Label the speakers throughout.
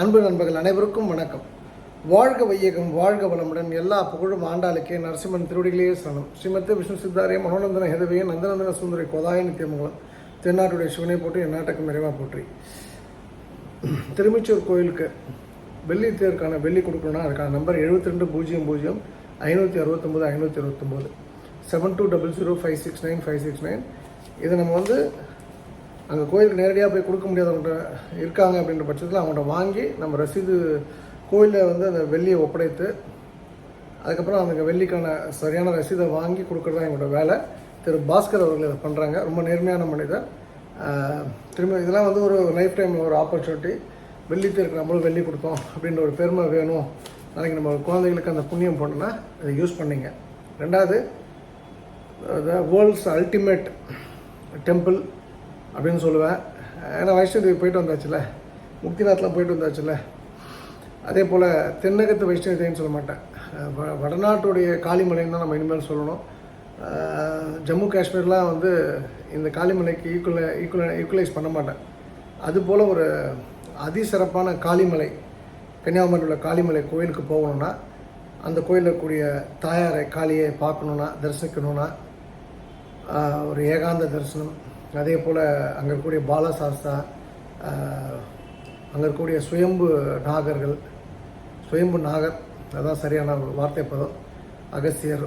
Speaker 1: அன்பு நண்பர்கள் அனைவருக்கும் வணக்கம். வாழ்க வையகம், வாழ்க வளமுடன். எல்லா புகழும் ஆண்டாளுக்கே. நரசிம்மன் திருவடிகளே சரணம். ஸ்ரீமத்த விஷ்ணு சித்தாரிய மனோநந்தன ஹெதவிய நந்தநந்தன சுந்தரி கோதாய நித்தியமங்கலம். தென்னாட்டுடைய சிவனை போட்டு என் நாட்டுக்கு நிறைவாக போற்றி. திருமிச்சூர் கோயிலுக்கு வெள்ளி தேருக்கான வெள்ளி கொடுக்கணும்னா அதுக்கான நம்பர் 7200 569 529 7200569569. இதை நம்ம அங்கே கோயிலுக்கு நேரடியாக போய் கொடுக்க முடியாதவங்க இருக்காங்க அப்படின்ற பட்சத்தில் அவங்கள்ட்ட வாங்கி நம்ம ரசீது கோயிலில் அந்த வெள்ளியை ஒப்படைத்து அதுக்கப்புறம் அந்த வெள்ளிக்கான சரியான ரசீதை வாங்கி கொடுக்குறது தான் எங்களோட வேலை. திரு பாஸ்கர் அவர்கள் இதை பண்ணுறாங்க. ரொம்ப நேர்மையான மனிதர். திரும்ப இதெல்லாம் ஒரு லைஃப் டைம் ஒரு ஆப்பர்ச்சுனிட்டி. வெள்ளி தேருக்கு நம்மளும் வெள்ளி கொடுத்தோம் அப்படின்ற ஒரு பெருமை வேணும். நாளைக்கு நம்ம குழந்தைகளுக்கு அந்த புண்ணியம் போட்டோன்னா அதை யூஸ் பண்ணிங்க. ரெண்டாவது, வேர்ல்ட்ஸ் அல்டிமேட் டெம்பிள் அப்படின்னு சொல்லுவேன். ஏன்னா வைஷ்ணவதேவி போயிட்டு வந்தாச்சுல்ல, முக்திநாத்லாம் போயிட்டு வந்தாச்சுல்ல. அதே போல் தென்னகத்து வைஷ்ணவதேவின்னு சொல்ல மாட்டேன், வடநாட்டுடைய காளிமலைன்னு தான் நம்ம இனிமேல் சொல்லணும். ஜம்மு காஷ்மீர்லாம் இந்த காளிமலைக்கு ஈக்குவலைஸ் பண்ண மாட்டேன். அதுபோல் ஒரு அதிசிறப்பான காளிமலை, கன்னியாகுமரியில் உள்ள காளிமலை கோயிலுக்கு போகணுன்னா, அந்த கோயிலில் இருக்கக்கூடிய தாயாரை காளியை பார்க்கணுன்னா, தரிசிக்கணுன்னா ஒரு ஏகாந்த தரிசனம். அதே போல் அங்கே இருக்கக்கூடிய பாலசாஸ்தா, அங்கே இருக்கக்கூடிய சுயம்பு நாகர், அதுதான் சரியான வார்த்தை பதம், அகஸ்தியர்,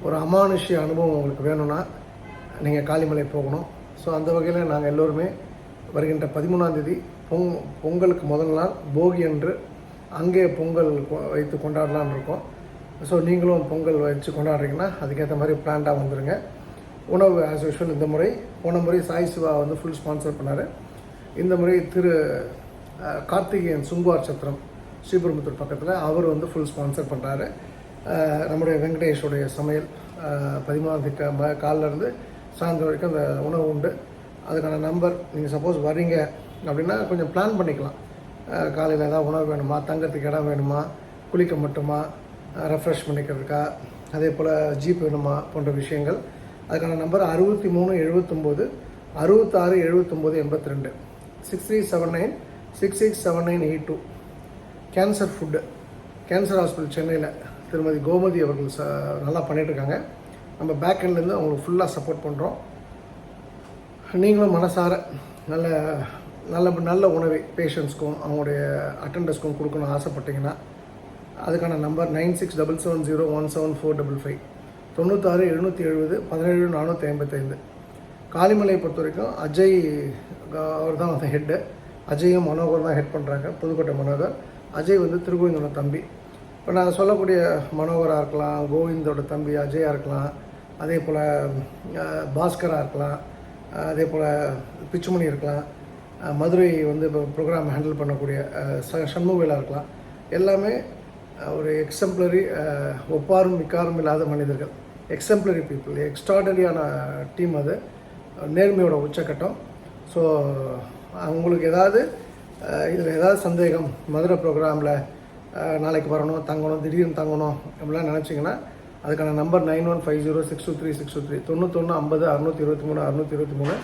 Speaker 1: ஒரு அமானுஷ்ய அனுபவம் உங்களுக்கு வேணும்னா நீங்கள் காளிமலை போகணும். ஸோ அந்த வகையில் நாங்கள் எல்லோருமே வருகின்ற 13ஆம் தேதி பொங்கலுக்கு முதல் நாள் போகி அன்று அங்கே பொங்கல் வைத்து கொண்டாடலான்னு இருக்கோம். ஸோ நீங்களும் பொங்கல் வச்சு கொண்டாடுறீங்கன்னா அதுக்கேற்ற மாதிரி பிளான்டாக வந்துடுங்க. உணவு ஆஸ் யூஷுவல் இந்த முறை, போன முறை சாய் சிவா ஃபுல் ஸ்பான்சர் பண்ணார். இந்த முறை திரு கார்த்திகேயன் சுங்குவார் சத்திரம் ஸ்ரீபெரும்புத்தூர் பக்கத்தில் அவர் ஃபுல் ஸ்பான்சர் பண்ணுறாரு. நம்முடைய வெங்கடேஷோடைய சமையல் 13ஆம் தேதி காலிலேருந்து சாயந்தரம் வரைக்கும் அந்த உணவு உண்டு. அதுக்கான நம்பர், நீங்கள் சப்போஸ் வரீங்க அப்படின்னா கொஞ்சம் பிளான் பண்ணிக்கலாம். காலையில் ஏதாவது உணவு வேணுமா, தங்கறதுக்கு இடம் வேணுமா, குளிக்க மட்டுமா, ரெஃப்ரெஷ் பண்ணிக்கிறதுக்கா, அதே போல் ஜீப் வேணுமா போன்ற விஷயங்கள். அதுக்கான number 6379 66 79 82 6379 667982. Cancer food, cancer hospital சென்னையில் திருமதி கோமதி அவர்கள் நல்லா பண்ணிகிட்ருக்காங்க. நம்ம பேக் எண்ட்லேருந்து அவங்களுக்கு ஃபுல்லாக சப்போர்ட் பண்ணுறோம். நீங்களும் மனசார நல்ல உணவை பேஷண்ட்ஸ்க்கும் அவங்களுடைய அட்டண்டர்ஸ்க்கும் கொடுக்கணும்னு ஆசைப்பட்டீங்கன்னா அதுக்கான நம்பர் 9677017455 96 770 17 455. காளிமலையை பொறுத்த வரைக்கும் அஜய் அவர் தான் ஹெட்டு. அஜயும் மனோகர் தான் ஹெட் பண்ணுறாங்க, புதுக்கோட்டை மனோகர். அஜய் திருகோவிந்தோட தம்பி. இப்போ நான் சொல்லக்கூடிய மனோகராக இருக்கலாம், கோவிந்தோட தம்பி அஜயாக இருக்கலாம், அதே போல் பாஸ்கராக இருக்கலாம், அதே போல் பிச்சுமணி இருக்கலாம், மதுரை இப்போ ப்ரோக்ராம் ஹேண்டில் பண்ணக்கூடிய சண்முகவேலாக இருக்கலாம். எல்லாமே ஒரு எக்ஸம்ப்ளரி, ஒப்பாரும் மிக்காரும் இல்லாத மனிதர்கள், எக்ஸம்ப்ளரி பீப்புள், எக்ஸ்ட்ராடனரியான டீம். அது நேர்மையோட உச்சக்கட்டம். ஸோ உங்களுக்கு இதில் ஏதாவது சந்தேகம், மதுரை ப்ரோக்ராமில் நாளைக்கு வரணும், தங்கணும், திடீர்னு தங்கணும் அப்படிலாம் நினச்சிங்கன்னா அதுக்கான நம்பர் 9150623623 9150 623 623.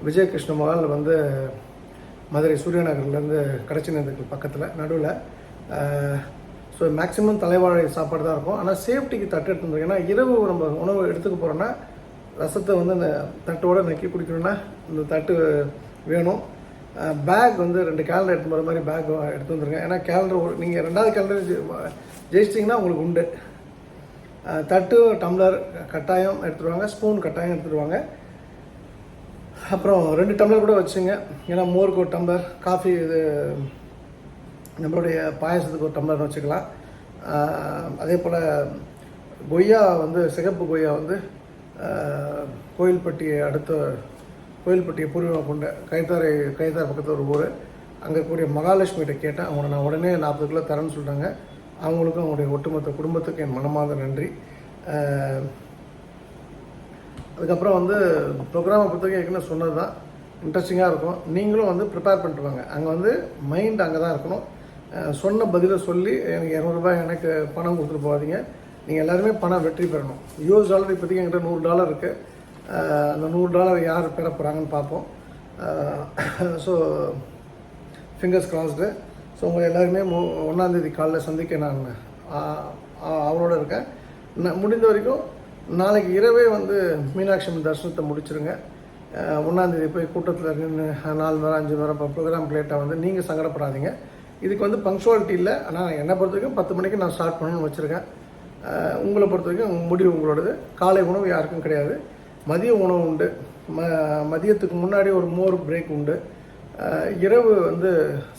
Speaker 1: விஜய கிருஷ்ணமகால் மதுரை சூரியநகர்லேருந்து கடைச்சி நேரத்துக்கு பக்கத்தில் நடுவில். ஸோ மேக்ஸிமம் தலைவாழை சாப்பாடு தான் இருக்கும். ஆனால் சேஃப்டிக்கு தட்டு எடுத்துருந்தோம். ஏன்னா இரவு நம்ம உணவு எடுத்துக்க போகிறோன்னா ரசத்தை அந்த தட்டோடு நக்கி குடிக்கணும்னா இந்த தட்டு வேணும். பேக் 2 கேலண்டர் எடுத்து போகிற மாதிரி பேக் எடுத்து வந்துருங்க. ஏன்னா கேலண்டர் நீங்கள் 2வது கேலண்டர் ஜெயிச்சிட்டிங்கன்னா உங்களுக்கு உண்டு. தட்டு, டம்ளர் கட்டாயம் எடுத்துருவாங்க, ஸ்பூன் கட்டாயம் எடுத்துருவாங்க. அப்புறம் 2 டம்ளர் கூட வச்சுங்க. ஏன்னா மோருக்கு ஒரு டம்ளர், காஃபி நம்மளுடைய பாயசத்துக்கு ஒரு டம்ளர் வச்சுக்கலாம். அதே போல் கொய்யா சிகப்பு கொய்யா கோயில்பட்டியை பூர்வீகம் கொண்ட கைத்தார் பக்கத்தில் ஒரு ஊர். அங்கே கூடிய மகாலட்சுமிகிட்ட கேட்டேன். அவங்கள நான் உடனே 40 கிலோ தரேன்னு சொல்லிட்டாங்க. அவங்களுக்கும் அவங்களுடைய ஒட்டுமொத்த குடும்பத்துக்கு என் மனமார்ந்த நன்றி. அதுக்கப்புறம் ப்ரோக்ராமை பொறுத்தவரைக்கும் ஏற்கனவே சொன்னது தான், இன்ட்ரெஸ்டிங்காக இருக்கும். நீங்களும் ப்ரிப்பேர் பண்ணிட்டு வாங்க. அங்கே மைண்ட் அங்கே தான் இருக்கணும். சொன்ன பதிலை சொல்லி எனக்கு 200 ரூபாய் எனக்கு பணம் கொடுத்துட்டு போகாதீங்க. நீங்கள் எல்லாருமே பணம் வெற்றி பெறணும். US டாலர் இப்போதைக்கு என்கிட்ட $100 இருக்குது. அந்த $100 யார் பெற போகிறாங்கன்னு பார்ப்போம். So fingers crossed. ஸோ உங்கள் எல்லாருமே 1ஆந்தேதி காலைல சந்திக்க நான் அவரோட இருக்கேன். முடிந்த வரைக்கும் நாளைக்கு இரவே வந்து மீனாட்சி அம்மன் தரிசனத்தை முடிச்சிருங்க. 1ஆந்தேதி போய் கூட்டத்தில் நின்று 4 மணி நேரம் 5 மணி நேரம் ப்ரோக்ராம் லேட்டாக வந்து நீங்கள் சங்கடப்படாதீங்க. இதுக்கு வந்து பங்க்சுவாலிட்டி இல்லை. ஆனால் என்னை பொறுத்த வரைக்கும் 10 மணிக்கு நான் ஸ்டார்ட் பண்ணணும்னு வச்சுருக்கேன். உங்களை பொறுத்த வரைக்கும் முடிவு உங்களோடது. காலை உணவு யாருக்கும் கிடையாது. மதிய உணவு உண்டு. மதியத்துக்கு முன்னாடி ஒரு மோர் பிரேக் உண்டு. இரவு வந்து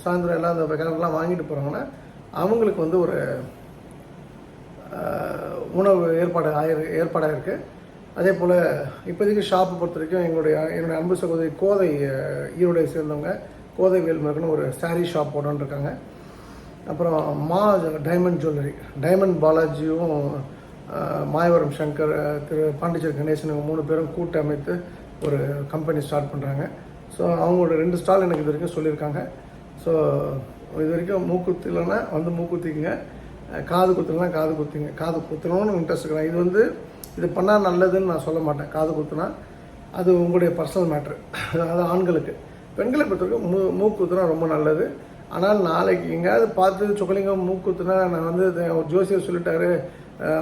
Speaker 1: சாயந்தரம் எல்லாம் அந்த கரெக்டெலாம் வாங்கிட்டு போகிறாங்கன்னா அவங்களுக்கு வந்து ஒரு உணவு ஏற்பாடாக இருக்குது. அதே போல் இப்போதைக்கு ஷாப்பை பொறுத்த வரைக்கும் என்னுடைய அன்பு சகோதரி கோதை, ஈரோடை சேர்ந்தவங்க, கோதை வேல்முருகன் ஒரு சாரீ ஷாப் போடணுன்னு இருக்காங்க. அப்புறம் டைமண்ட் ஜுவல்லரி, டைமண்ட் பாலாஜியும் மாயவரம் சங்கர், திரு பாண்டிச்சேரி கணேசன், 3 பேரும் கூட்டு அமைத்து ஒரு கம்பெனி ஸ்டார்ட் பண்ணுறாங்க. ஸோ அவங்களோட 2 ஸ்டால் எனக்கு இது வரைக்கும் சொல்லியிருக்காங்க. ஸோ இது வரைக்கும் மூக்குத்தி இல்லைன்னா வந்து மூக்குத்திங்க, காது குத்துலாம் காது குத்திங்க. காது குத்தணும்னு இன்ட்ரெஸ்ட் இருக்கிறேன். இது வந்து இது பண்ணால் நல்லதுன்னு நான் சொல்ல மாட்டேன். காது குத்துனா அது உங்களுடைய பர்சனல் மேட்ரு, அது ஆண்களுக்கு. பெண்களை பொறுத்தவரைக்கும் மூக்குத்துனா ரொம்ப நல்லது. ஆனால் நாளைக்கு எங்கேயாவது பார்த்து சொக்கலிங்கம் மூக்குத்துனா நான் வந்து ஒரு ஜோசியர் சொல்லிட்டாரு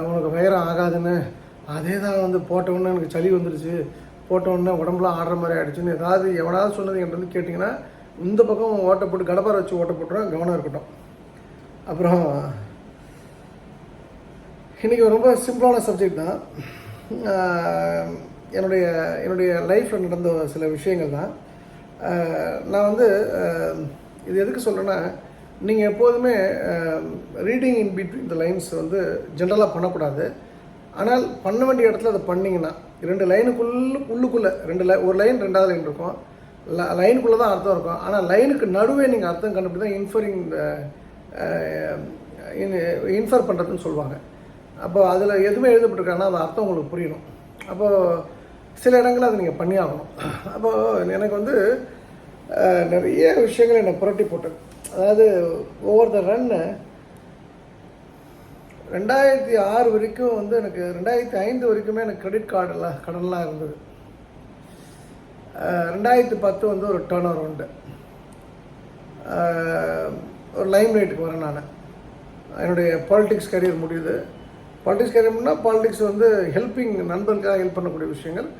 Speaker 1: உனக்கு வைரம் ஆகாதுன்னு, அதே தான் வந்து போட்டவுடனே எனக்கு சளி வந்துடுச்சு, போட்டவுடனே உடம்புலாம் ஆடுற மாதிரி ஆகிடுச்சுன்னு ஏதாவது எவனாவது சொன்னது என்கிட்ட வந்து கேட்டிங்கன்னா இந்த பக்கம் ஓட்டை போட்டு கடப்பாரை வச்சு ஓட்டை போட்டுறோம். கவனம் இருக்கட்டும். அப்புறம் இன்றைக்கி ரொம்ப சிம்பிளான சப்ஜெக்ட் தான். என்னுடைய லைஃப்பில் நடந்த சில விஷயங்கள் தான். நான் வந்து இது எதுக்கு சொல்கிறேன்னா, நீங்கள் எப்போதுமே reading in between the lines வந்து ஜென்ரலாக பண்ணக்கூடாது. ஆனால் பண்ண வேண்டிய இடத்துல அதை பண்ணிங்கன்னா 2 லைனுக்குள்ளே ஒரு லைன் 2வது லைன் இருக்கும். லைனுக்குள்ளே தான் அர்த்தம் இருக்கும். ஆனால் லைனுக்கு நடுவே நீங்கள் அர்த்தம் கண்டுபிடி தான் இன்ஃபர் பண்ணுறதுன்னு சொல்லுவாங்க. அப்போ அதில் எதுவுமே எழுதப்பட்டிருக்காங்கன்னா அது அர்த்தம் உங்களுக்கு புரியணும். அப்போது சில இடங்களில் அதை நீங்கள் பண்ணி ஆகணும். அப்போது எனக்கு வந்து நிறைய விஷயங்கள் என்னை புரட்டி போட்டது. அதாவது ஓவர் த ரன்னு 2006 வரைக்கும் வந்து எனக்கு 2005 வரைக்குமே எனக்கு கிரெடிட் கடன்லாம் இருந்தது. 2010 வந்து ஒரு டர்ன் ஓவர் உண்டு. ஒரு லைம் லைட்டுக்கு வரேன் நான். என்னுடைய பாலிடிக்ஸ் கரியர் முடியுது. பாலிடிக்ஸ் கரியர்னா பாலிடிக்ஸ் வந்து ஹெல்ப்பிங், நண்பர்களுக்காக ஹெல்ப் பண்ணக்கூடிய விஷயங்கள்.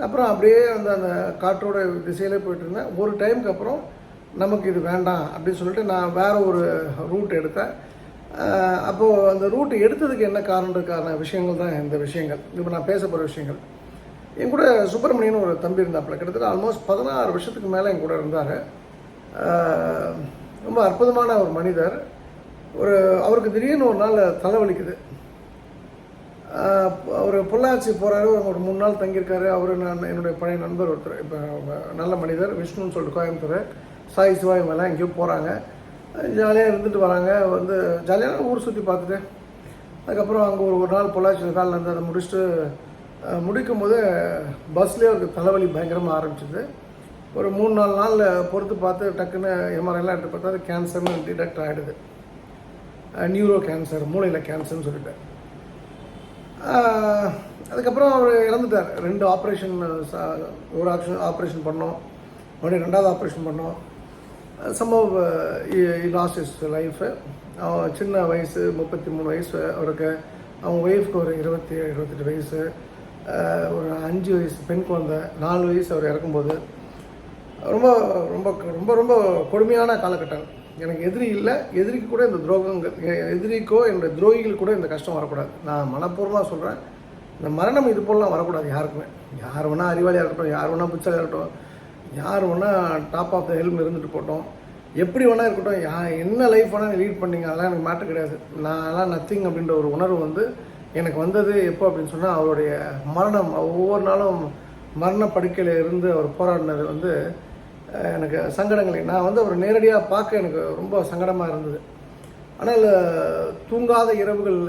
Speaker 1: அப்புறம் அப்படியே வந்து அந்த காற்றோட திசையிலே போயிட்டு இருந்தேன். ஒரு டைமுக்கு அப்புறம் நமக்கு இது வேண்டாம் அப்படின்னு சொல்லிட்டு நான் வேறு ஒரு ரூட் எடுத்தேன். அப்போது அந்த ரூட் எடுத்ததுக்கு என்ன காரணத்துக்கான விஷயங்கள் தான் இந்த விஷயங்கள். இப்போ நான் பேச போகிற விஷயங்கள். என் கூட சுப்பிரமணியன் ஒரு தம்பி இருந்தாப்புல. கிட்டத்தட்ட ஆல்மோஸ்ட் 16 வருஷத்துக்கு மேலே என் கூட இருந்தார். ரொம்ப அற்புதமான ஒரு மனிதர். அவருக்கு திடீர்னு ஒரு நாள் தலைவலிக்குது. அவர் பொள்ளாச்சி போகிறாரு. ஒரு 3 நாள் தங்கியிருக்காரு. என்னுடைய பழைய நண்பர் ஒருத்தர், இப்போ நல்ல மனிதர், விஷ்ணுன்னு சொல்லிட்டு கோயம்புத்தூர், சாய் சிவா இவங்கெல்லாம் எங்கேயோ போகிறாங்க. ஜாலியாக இருந்துட்டு வராங்க. வந்து ஜாலியான ஊர் சுற்றி பார்த்துட்டு அதுக்கப்புறம் அங்கே ஒரு நாள் பொள்ளாச்சி காலில் இருந்து அதை முடிச்சுட்டு முடிக்கும் போது பஸ்லேயே அவருக்கு தலைவலி பயங்கரமாக ஆரம்பிச்சிது. ஒரு 3-4 நாளில் பொறுத்து பார்த்து டக்குன்னு எம்ஆர்ஐலாம் எடுத்து பார்த்தா அது கேன்சர்னு டிடெக்ட் ஆகிடுது. நியூரோ கேன்சர், மூளையில் கேன்சர்னு சொல்லிட்டு. அதுக்கப்புறம் அவர் இறந்துட்டார். 2 ஆப்ரேஷன், ஒரு ஆப்ரேஷன் பண்ணோம், மறுபடியும் 2வது ஆப்ரேஷன் பண்ணோம். Sambhav last is life. சின்ன வயசு, 33 வயசு அவருக்கு. அவங்க ஒய்ஃப்க்கு ஒரு 27-28 வயசு. ஒரு 5 வயசு பெண் குழந்தை, 4 வயசு அவர் இறக்கும்போது. ரொம்ப ரொம்ப ரொம்ப ரொம்ப கொடுமையான காலகட்டம். எனக்கு எதிரி இல்லை, எதிரிக்கு கூட இந்த துரோகங்கள், எதிரிக்கோ என்னுடைய துரோகிகள் கூட இந்த கஷ்டம் வரக்கூடாது. நான் மனப்பூர்வமாக சொல்கிறேன். இந்த மரணம் இது போலலாம் வரக்கூடாது யாருக்குமே. யார் வேணால் அறிவாளியாக இருக்கட்டும், யார் வேணால் புச்சாலியாக இருக்கட்டும், யார் வேணால் டாப் ஆஃப் த ஹெல்ம் இருந்துட்டு போட்டோம், எப்படி வேணால் இருக்கட்டும், என்ன லைஃப் வேணால் லீட் பண்ணிங்க, அதெல்லாம் எனக்கு மேட்டர் கிடையாது. நான்லாம் நத்திங் அப்படின்ற ஒரு உணர்வு வந்து எனக்கு வந்தது எப்போ அப்படின்னு சொன்னால், அவருடைய மரணம், ஒவ்வொரு நாளும் மரண படுக்கையில் இருந்து அவர் போராடினது வந்து எனக்கு சங்கடங்களை, நான் வந்து அவர் நேரடியாக பார்க்க எனக்கு ரொம்ப சங்கடமாக இருந்தது. ஆனால் தூங்காத இரவுகள்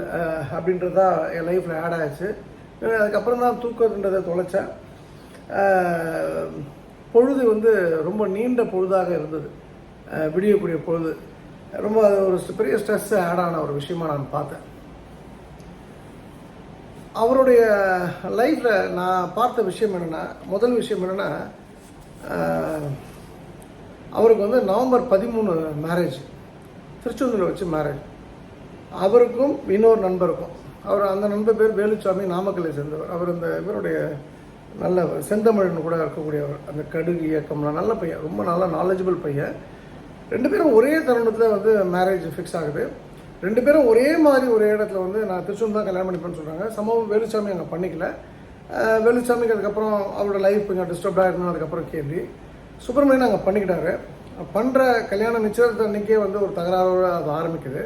Speaker 1: அப்படின்றதா என் லைஃப்பில் ஆட் ஆகிடுச்சு. அதுக்கப்புறம் தான் தூக்கன்றதை தொலைச்சேன். பொழுது வந்து ரொம்ப நீண்ட பொழுதாக இருந்தது, விடியக்கூடிய பொழுது. ரொம்ப ஒரு பெரிய ஸ்ட்ரெஸ் ஆட் ஆன ஒரு விஷயமா நான் பார்த்தேன். அவருடைய லைஃப்பில் நான் பார்த்த விஷயம் என்னென்னா, முதல் விஷயம் என்னென்னா, அவருக்கு வந்து நவம்பர் 13 மேரேஜ், திருச்செந்தூரில் வச்சு மேரேஜ். அவருக்கும் இன்னொரு நண்பருக்கும், அந்த நண்பர் பேர் வேலுச்சாமி, நாமக்கல்லை சேர்ந்தவர். அவர் இந்த இவருடைய நல்ல செந்தமிழ்னு கூட இருக்கக்கூடியவர். அந்த கடுகு இயக்கம்லாம் நல்ல பையன், ரொம்ப நல்ல நாலேஜபிள் பையன். 2 பேரும் ஒரே தருணத்தில் வந்து மேரேஜ் ஃபிக்ஸ் ஆகுது. 2 பேரும் ஒரே மாதிரி ஒரே இடத்துல வந்து நான் திருச்செந்தூர் தான் கல்யாணம் பண்ணிப்பேன்னு சொல்கிறாங்க. சம்பவம் வேலுச்சாமி அங்கே பண்ணிக்கல. வேலுச்சாமிக்கு அதுக்கப்புறம் அவரோட லைஃப் கொஞ்சம் டிஸ்டர்ப்டாக இருக்கணும். அதுக்கப்புறம் கேள்வி சுப்பிரமணியன் அங்கே பண்ணிக்கிட்டாரு. பண்ணுற கல்யாணம் நிச்சயத்தை அன்றைக்கே வந்து ஒரு தகராறோடு அது ஆரம்பிக்குது.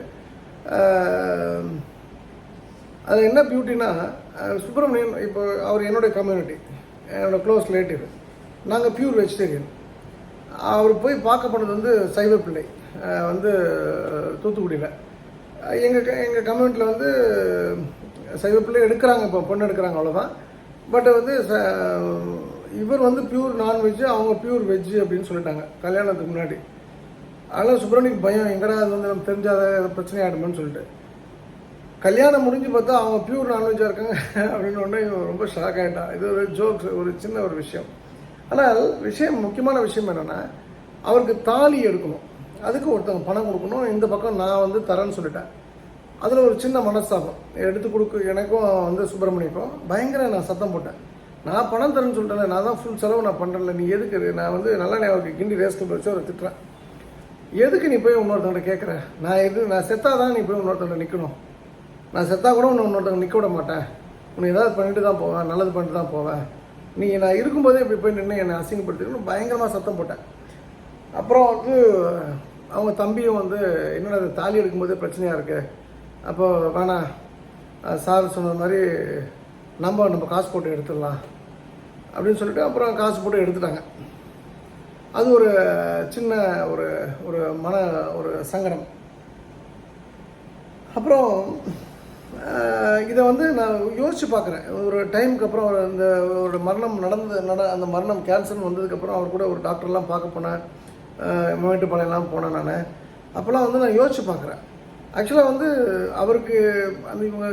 Speaker 1: அது என்ன பியூட்டின்னா, சுப்பிரமணியன் இப்போ அவர் என்னுடைய கம்யூனிட்டி, என்னோடய க்ளோஸ் ரிலேட்டிவ். நாங்கள் பியூர் வெஜிடேரியன். அவர் போய் பார்க்க போனது வந்து சைவ பிள்ளை, வந்து தூத்துக்குடியில். எங்கள் கம்யூனிட்டியில் வந்து சைவ பிள்ளை எடுக்கிறாங்க, இப்போ பொண்ணு எடுக்கிறாங்க, அவ்வளோதான். பட் வந்து இவர் வந்து பியூர் நான்வெஜ்ஜு, அவங்க பியூர் வெஜ்ஜு அப்படின்னு சொல்லிட்டாங்க கல்யாணத்துக்கு முன்னாடி. அதனால் சுப்பிரமணியனுக்கு பயம், எங்கடா அது வந்து நம்ம தெரிஞ்சாத பிரச்சனை ஆகிடுமோன்னு சொல்லிட்டு. கல்யாணம் முடிஞ்சு பார்த்தா அவங்க பியூர் நான்வெஜ்ஜாக இருக்காங்க அப்படின்னு உடனே ரொம்ப ஷாக் ஆகிட்டான். இது ஒரு ஜோக்ஸ், ஒரு சின்ன ஒரு விஷயம். ஆனால் முக்கியமான விஷயம் என்னென்னா, அவருக்கு தாலி எடுக்கணும், அதுக்கு ஒருத்தவங்க பணம் கொடுக்கணும். இந்த பக்கம் நான் வந்து தரேன்னு சொல்லிட்டேன். அதில் ஒரு சின்ன மனஸ்தாபம் எடுத்து கொடுக்க எனக்கும் வந்து சுப்பிரமணியக்கும் பயங்கர நான் சத்தம் போட்டேன். நான் பணம் தரேன்னு சொல்லிட்டேன், நான் தான் ஃபுல் செலவு நான் பண்ணுறேன்ல, நீ எதுக்கு? நான் வந்து நல்லா அவருக்கு கிண்டி ரேஸ்க்கு வச்சு அவரை திட்டுறேன். எதுக்கு நீ போய் இன்னொருத்தவங்க கேட்குற? நான் செத்தாதான் நீ போய் இன்னொருத்தவங்க நிற்கணும். நான் செத்தா கூட இன்னொருத்தவங்க நிற்க விட மாட்டேன். உன்னை ஏதாவது பண்ணிட்டு தான் போவேன், நல்லது பண்ணிட்டு தான் போவேன். நான் இருக்கும்போதே இப்படி போய் நின்று என்னை அசிங்கப்படுத்திக்கணும் பயங்கரமாக சத்தம் போட்டேன். அப்புறம் வந்து அவங்க தம்பியும் வந்து என்னோட தாலி எடுக்கும்போதே பிரச்சனையாக இருக்குது, அப்போ வேணாம், சார் சொன்ன மாதிரி நம்ம காசு போட்டு எடுத்துடலாம் அப்படின்னு சொல்லிட்டு அப்புறம் காசு போட்டு எடுத்துட்டாங்க. அது ஒரு சின்ன ஒரு ஒரு சங்கடம். அப்புறம் இதை வந்து நான் யோசித்து பார்க்குறேன். ஒரு டைமுக்கு அப்புறம் இந்த ஒரு மரணம் அந்த மரணம் கேன்சர்னு வந்ததுக்கப்புறம் அவர் கூட ஒரு டாக்டர்லாம் பார்க்க போனேன், மேட்டுப்பாளையம்லாம் போனேன் நான். அப்போல்லாம் வந்து நான் யோசித்து பார்க்குறேன். ஆக்சுவலாக வந்து அவருக்கு அந்த இவங்க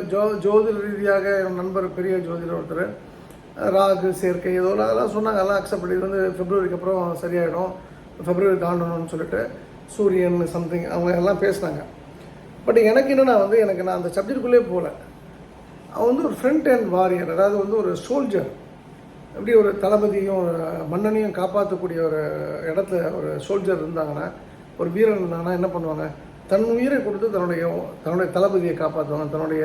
Speaker 1: ஜோதிட ரீதியாக என் நண்பர் பெரிய ஜோதிடர் ஒருத்தர் ராகு சேர்க்கை ஏதோ அதெல்லாம் சொன்னாங்க. அதெல்லாம் அக்செப்ட் பண்ணி வந்து ஃபெப்ரவரிக்கு அப்புறம் சரியாயிடும், ஃபெப்ரவரி தாண்டணும்னு சொல்லிட்டு சூரியன் சம்திங் அவங்க எல்லாம் பேசினாங்க. பட் எனக்கு என்னென்னா வந்து நான் அந்த சப்ஜெக்டுக்குள்ளே போகல. அவன் வந்து ஒரு ஃப்ரண்ட் அண்ட் வாரியர், அதாவது வந்து ஒரு சோல்ஜர். எப்படி ஒரு தளபதியும் ஒரு மன்னனையும் காப்பாற்றக்கூடிய ஒரு இடத்துல ஒரு சோல்ஜர் இருந்தாங்கன்னா, ஒரு வீரன் இருந்தாங்கன்னா என்ன பண்ணுவாங்க? தன் உயிரை கொடுத்து தன்னுடைய தளபதியை காப்பாற்றுவாங்க, தன்னுடைய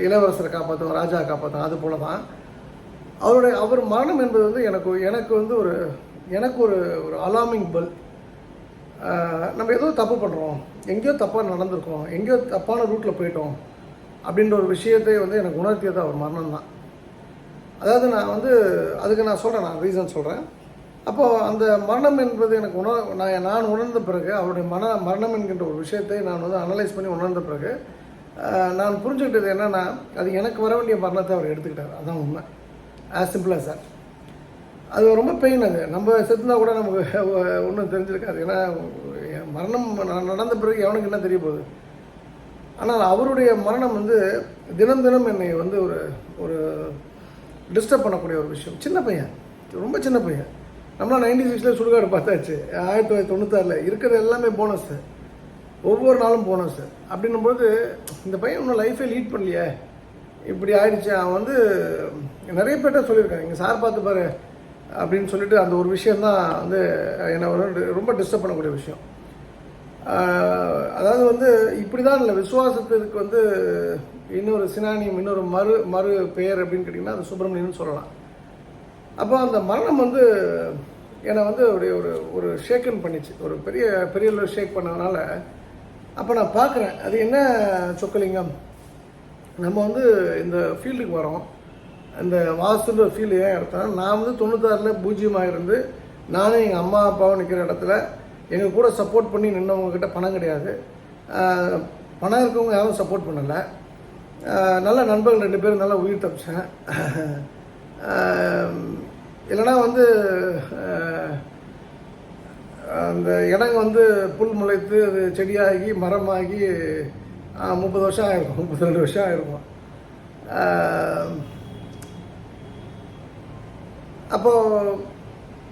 Speaker 1: இளவரசரை காப்பாற்றுவாங்க, ராஜாவை காப்பாற்றுவாங்க. அது போல தான் அவர் மரணம் என்பது வந்து எனக்கு வந்து எனக்கு ஒரு அலார்மிங் பெல். நம்ம ஏதோ தப்பு பண்ணுறோம், எங்கேயோ தப்பாக நடந்திருக்கோம், எங்கேயோ தப்பான ரூட்டில் போயிட்டோம் அப்படின்ற ஒரு விஷயத்தை வந்து எனக்கு உணர்த்தியது அவர் மரணம் தான். அதாவது நான் வந்து அதுக்கு நான் சொல்கிறேன், நான் ரீசன் சொல்கிறேன். அப்போது அந்த மரணம் என்பது எனக்கு நான் உணர்ந்த பிறகு, அவருடைய மரணம் என்கின்ற ஒரு விஷயத்தை நான் வந்து அனலைஸ் பண்ணி உணர்ந்த பிறகு நான் புரிஞ்சுக்கிட்டது என்னென்னா, அது எனக்கு வர வேண்டிய மரணத்தை அவர் எடுத்துக்கிட்டார். அதுதான் உண்மை. As simple as that. அது ரொம்ப பெயின். அது நம்ம செத்துனா கூட நமக்கு ஒன்றும் தெரிஞ்சிருக்காது. ஏன்னா மரணம் நடந்த பிறகு எவனுக்கு என்ன தெரிய போகுது. ஆனால் அவருடைய மரணம் வந்து தினம் தினம் என்னை வந்து ஒரு டிஸ்டர்ப் பண்ணக்கூடிய ஒரு விஷயம். சின்ன பையன், ரொம்ப சின்ன பையன். நம்மளாம் 96 சுடுகாடு பார்த்தாச்சு, 1996 இருக்கிறது எல்லாமே போனஸு, ஒவ்வொரு நாளும் போனஸு. அப்படின்னும்போது இந்த பையன் இன்னும் லைஃபே லீட் பண்ணலையே, இப்படி ஆயிடுச்சு. அவன் வந்து நிறைய பேர்ட்ட சொல்லியிருக்காங்க, இங்கே சார் பார்த்து பாரு அப்படின்னு சொல்லிட்டு. அந்த ஒரு விஷயந்தான் வந்து என்னை ரொம்ப டிஸ்டர்ப் பண்ணக்கூடிய விஷயம். அதாவது வந்து இப்படி தான் இல்லை, விசுவாசத்துக்கு வந்து இன்னொரு சினானியம், இன்னொரு மறு பெயர் அப்படின்னு கேட்டிங்கன்னா அது சுப்பிரமணியன்னு சொல்லலாம். அப்போ அந்த மரணம் வந்து என்னை வந்து ஒரு ஷேக்கன் பண்ணிச்சு, ஒரு பெரிய ஷேக் பண்ணதுனால. அப்போ நான் பார்க்குறேன், அது என்ன சொக்கலிங்கம், நம்ம வந்து இந்த ஃபீல்டுக்கு வரோம், இந்த வாஸ்துன்ற ஃபீல்டு ஏன் எடுத்தேன். நான் வந்து 96 பூஜ்ஜியமாக இருந்து நானே எங்கள் அம்மா அப்பாவும் நிற்கிற இடத்துல எங்கள் கூட சப்போர்ட் பண்ணி நின்றவங்கக்கிட்ட பணம் கிடையாது, பணம் இருக்கவங்க யாரும் சப்போர்ட் பண்ணலை. நல்ல நண்பர்கள் 2 பேரும் நல்லா உயிர் தப்பிச்சேன். இல்லைனா வந்து அந்த இடங்க வந்து புல் முளைத்து அது செடியாகி மரமாகி 30 வருஷம் ஆகிருக்கும், 32 வருஷம் ஆகிருக்கும். அப்போது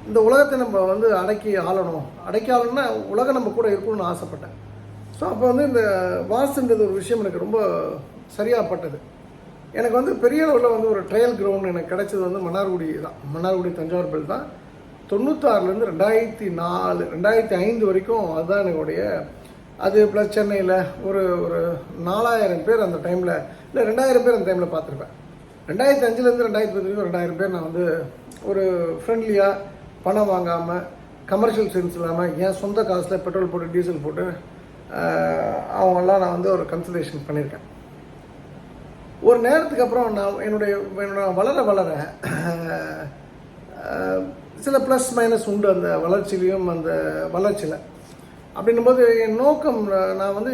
Speaker 1: இந்த உலகத்தை நம்ம வந்து அடக்கி ஆளணும்னா உலகம் நம்ம கூட இருக்கணும்னு ஆசைப்பட்டேன். ஸோ அப்போ வந்து இந்த வாஸ்துன்றது ஒரு விஷயம் எனக்கு ரொம்ப சரியாகப்பட்டது. எனக்கு வந்து பெரிய அளவில் வந்து ஒரு ட்ரையல் கிரவுண்ட் எனக்கு கிடைச்சது வந்து மன்னார்குடி தஞ்சாவூர் பெல் தான். 96லேருந்து 2005 வரைக்கும் அதுதான் எனக்குடைய. அது ப்ளஸ் சென்னையில் ஒரு 4000 பேர் அந்த டைமில், இல்லை 2000 பேர் அந்த டைமில் பார்த்துருப்பேன். 2005லேருந்து 2010 வரைக்கும் 2000 பேர் நான் வந்து ஒரு ஃப்ரெண்ட்லியாக பணம் வாங்காமல், கமர்ஷியல் சென்ஸ் இல்லாமல், என் சொந்த காசில் பெட்ரோல் போட்டு டீசல் போட்டு அவங்கெல்லாம் நான் வந்து ஒரு கன்சல்டேஷன் பண்ணியிருக்கேன். ஒரு நேரத்துக்கு அப்புறம் நான் என்னுடைய வளர சில ப்ளஸ் மைனஸ் உண்டு அந்த வளர்ச்சியில். அப்படின்னும்போது என் நோக்கம், நான் வந்து